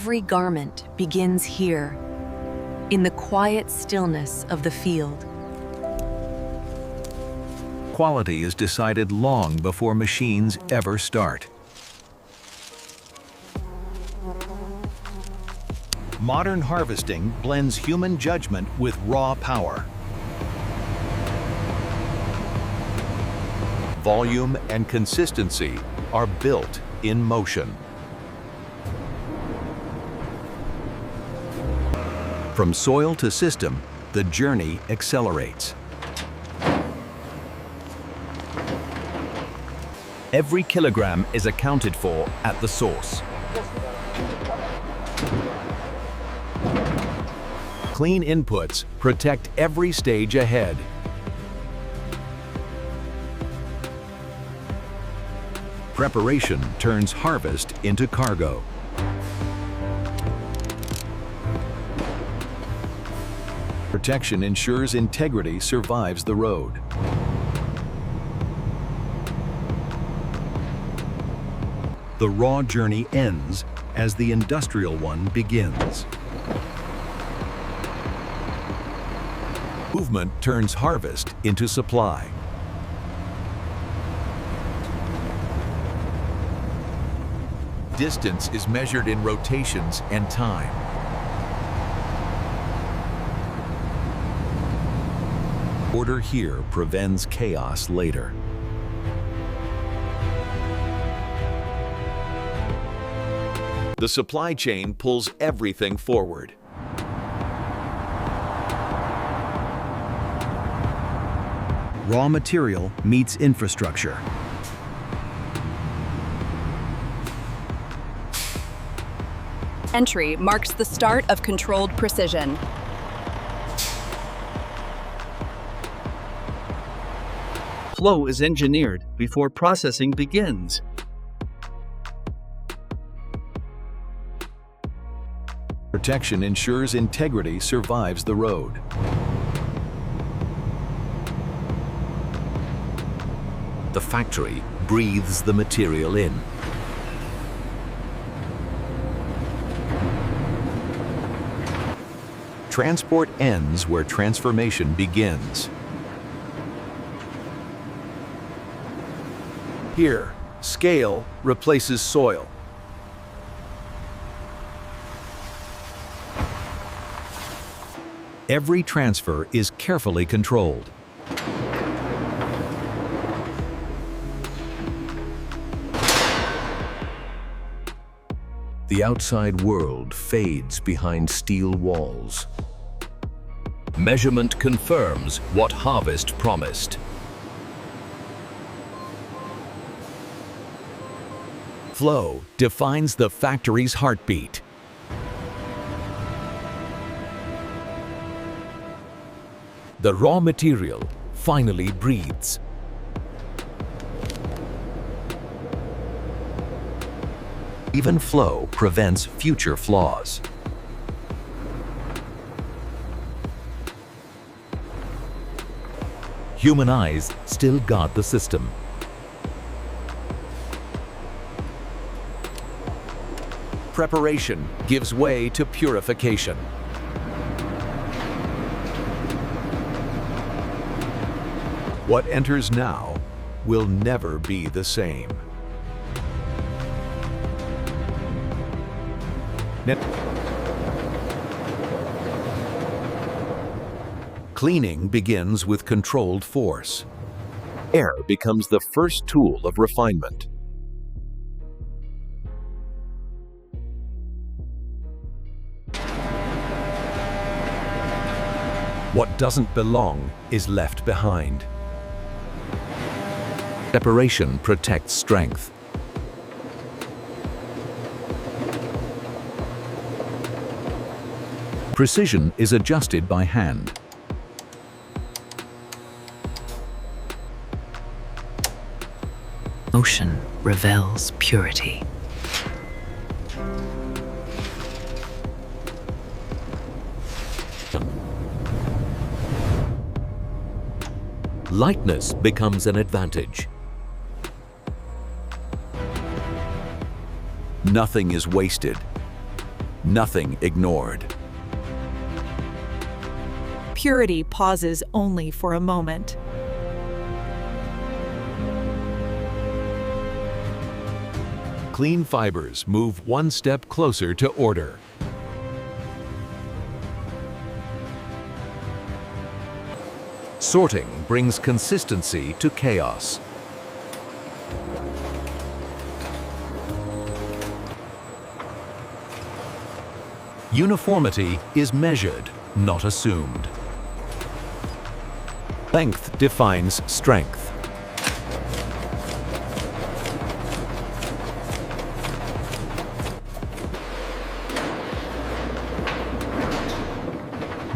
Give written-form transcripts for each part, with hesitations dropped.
every garment begins here, in the quiet stillness of the field. Quality is decided long before machines ever start. Modern harvesting blends human judgment with raw power. Volume and consistency are built in motion. From soil to system, the journey accelerates. Every kilogram is accounted for at the source. Clean inputs protect every stage ahead. Preparation turns harvest into cargo. Protection ensures integrity survives the road. The raw journey ends as the industrial one begins. Movement turns harvest into supply. Distance is measured in rotations and time. Order here prevents chaos later. The supply chain pulls everything forward. Raw material meets infrastructure. Entry marks the start of controlled precision. Flow is engineered before processing begins. Protection ensures integrity survives the road. The factory breathes the material in. Transport ends where transformation begins. Here, scale replaces soil. Every transfer is carefully controlled. The outside world fades behind steel walls. Measurement confirms what harvest promised. Flow defines the factory's heartbeat. The raw material finally breathes. Even flow prevents future flaws. Human eyes still guard the system. Preparation gives way to purification. What enters now will never be the same. Cleaning begins with controlled force. Air becomes the first tool of refinement. What doesn't belong is left behind. Separation protects strength. Precision is adjusted by hand. Motion reveals purity. Lightness becomes an advantage. Nothing is wasted. nothing ignored. Purity pauses only for a moment. Clean fibers move one step closer to order. Sorting brings consistency to chaos. Uniformity is measured, not assumed. Length defines strength.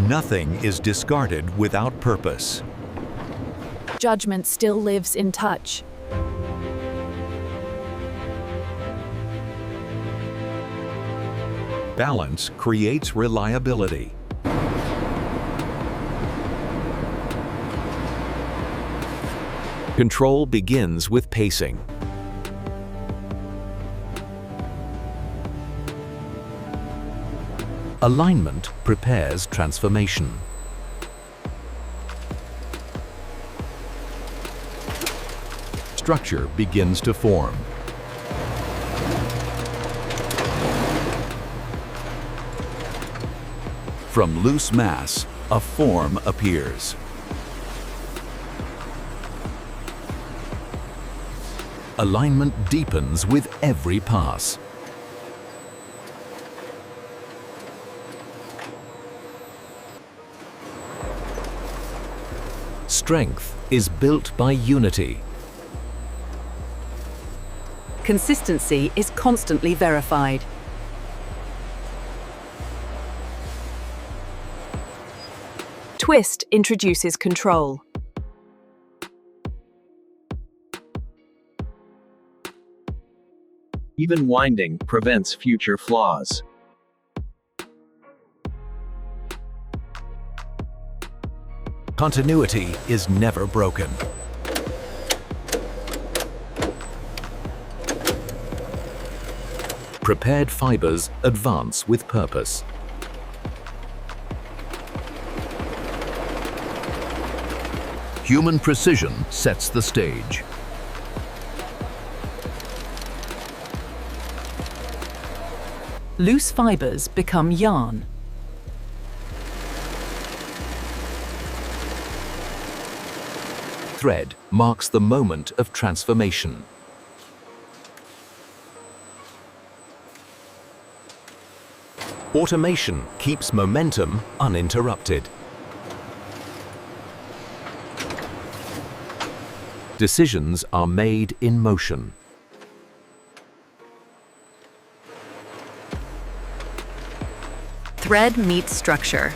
Nothing is discarded without purpose. Judgment still lives in touch. Balance creates reliability. Control begins with pacing. Alignment prepares transformation. Structure begins to form. From loose mass, a form appears. Alignment deepens with every pass. Strength is built by unity. Consistency is constantly verified. Twist introduces control. Even winding prevents future flaws. Continuity is never broken. Prepared fibers advance with purpose. Human precision sets the stage. Loose fibers become yarn. Thread marks the moment of transformation. Automation keeps momentum uninterrupted. Decisions are made in motion. Thread meets structure.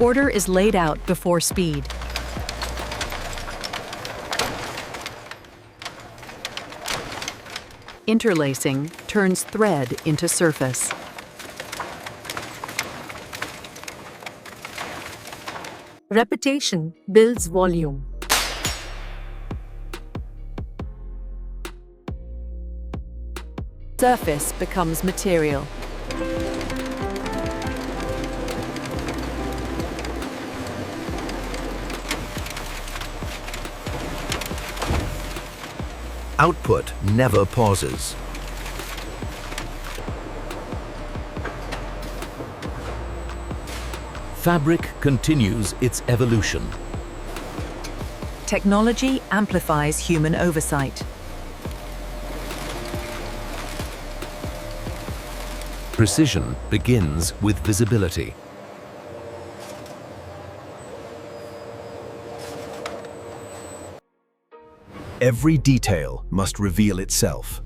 Order is laid out before speed. Interlacing turns thread into surface. Repetition builds volume. Surface becomes material. Output never pauses. Fabric continues its evolution. Technology amplifies human oversight. Precision begins with visibility. Every detail must reveal itself.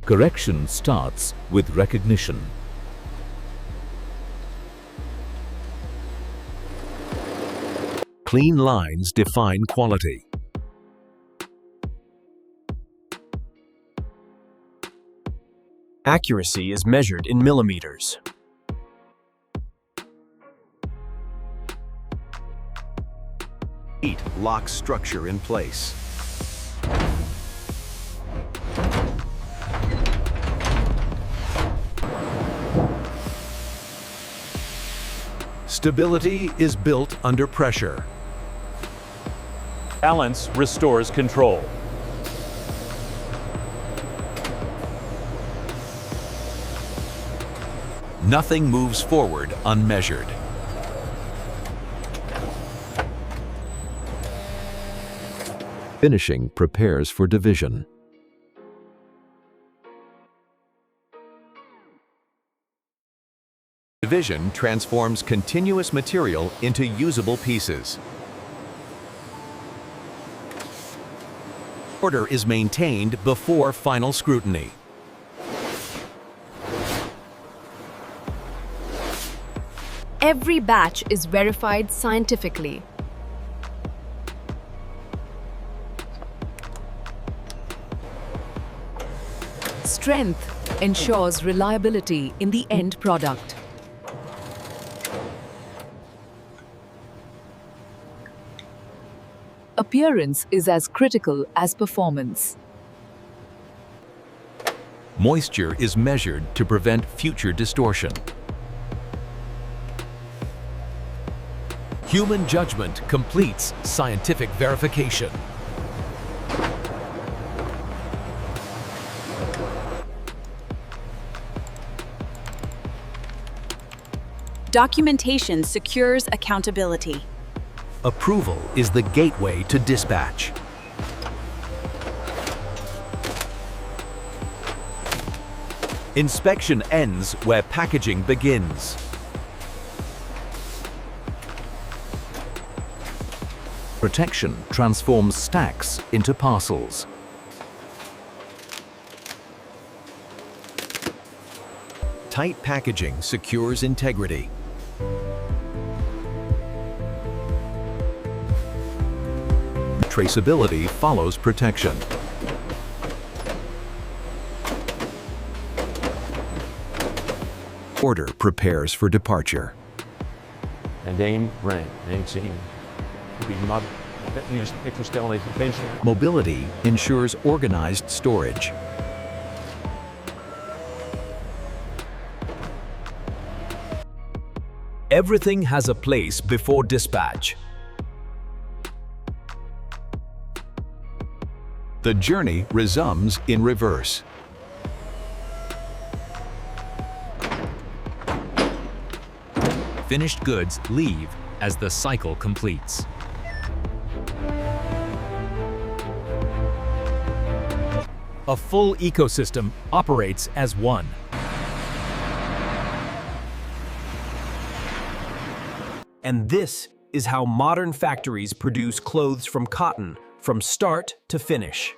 Correction starts with recognition. Clean lines define quality. Accuracy is measured in millimeters. Heat locks structure in place. Stability is built under pressure. Balance restores control. Nothing moves forward unmeasured. Finishing prepares for division. Division transforms continuous material into usable pieces. Order is maintained before final scrutiny. Every batch is verified scientifically. Strength ensures reliability in the end product. Appearance is as critical as performance. Moisture is measured to prevent future distortion. Human judgment completes scientific verification. Documentation secures accountability. Approval is the gateway to dispatch. Inspection ends where packaging begins. Protection transforms stacks into parcels. Tight packaging secures integrity. Traceability follows protection. Order prepares for departure. Mobility ensures organized storage. Everything has a place before dispatch. The journey resumes in reverse. Finished goods leave as the cycle completes. A full ecosystem operates as one. And this is how modern factories produce clothes from cotton, from start to finish.